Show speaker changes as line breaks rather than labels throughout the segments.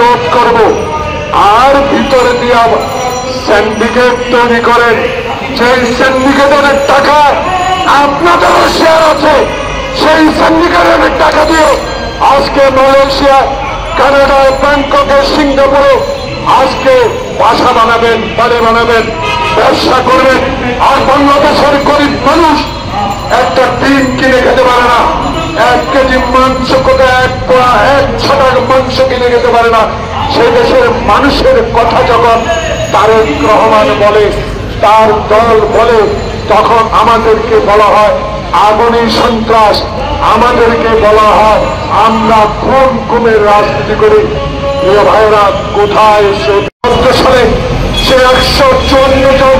রোধ করব। আর ভিতরে দিয়া সিন্ডিকেট তৈরি করেন, সেই সিন্ডিকেটের টাকা আপনাদেরও শেয়ার আছে, সেই সিন্ডিকেটের টাকা দিয়ে আজকে মালয়েশিয়া, কানাডা, ব্যাংককে, সিঙ্গাপুরে আজকে বাসা বানাবেন, বাড়ি বানাবেন, ব্যবসা করবেন। আর বাংলাদেশের গরিব মানুষ একটা ডিম কিনে খেতে পারে না, 1 কেজি মাংস কোথায় 1 পোয়া 1 ছাটার মাংস কিনে খেতে পারে না। সেই দেশের মানুষের কথা যখন তারেক রহমান বলে, তার দল বলে, তখন আমাদেরকে বলা হয় আগুনি সন্ত্রাস, আমাদেরকে বলা হয় আমরা খুন গুমের রাজনীতি করি। প্রিয় ভাইরা, কোথায় সে 14 সালে সে 154 জন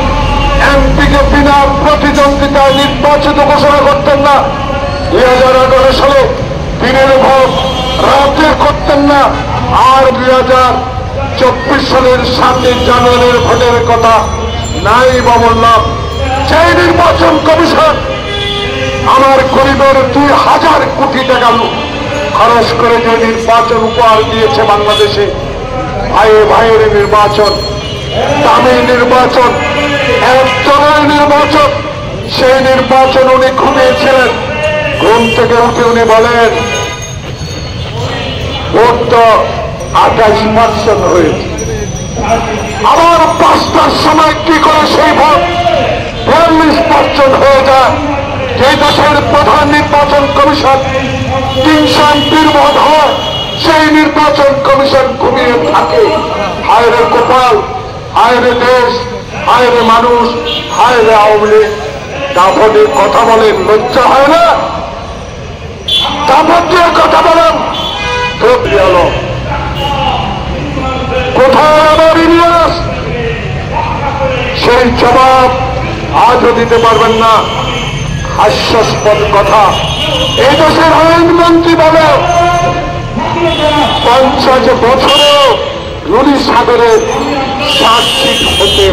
এমপিকে বিনা প্রতিদ্বন্দ্বিতায় নির্বাচিত ঘোষণা করতেন না। 2011 সালে দিনের ভোট রাতে করতেন না। আর 2024 সালের 7 জানুয়ারির ভোটের কথা নাই বা বললাম। সেই নির্বাচন কমিশন আমার গরিবের 2000 কোটি টাকা খরচ করে যে নির্বাচন উপহার দিয়েছে বাংলাদেশে, ভাইয়ে ভাইয়ের নির্বাচন, দামি নির্বাচন, একজনের নির্বাচন, সেই নির্বাচন উনি ঘুমিয়েছিলেন। ঘুম থেকে উঠে উনি বলেন ভোট তো 28% হয়েছে। আবার 5টার সময় কি করে সেই ভোট 42% হয়ে যায়। যে দেশের প্রধান নির্বাচন কমিশন 300 এমপির ভোট হয়, সেই নির্বাচন কমিশন ঘুমিয়ে থাকে। হায় রে কপাল, হায় রে দেশ, হায় রে মানুষ, হায় রে আওয়ামী লীগ। দাপটে কথা বলেন, লজ্জা হয় না? দাপট দিয়ে কথা বলেন। কোথায় আমার ইলিয়াস? সেই জবাব আজও দিতে পারবেন না। হাস্যাস্পদ কথা। এই দেশের আইনমন্ত্রী বলে 50 বছরেও রুলি সাগরের 60 সিট হতে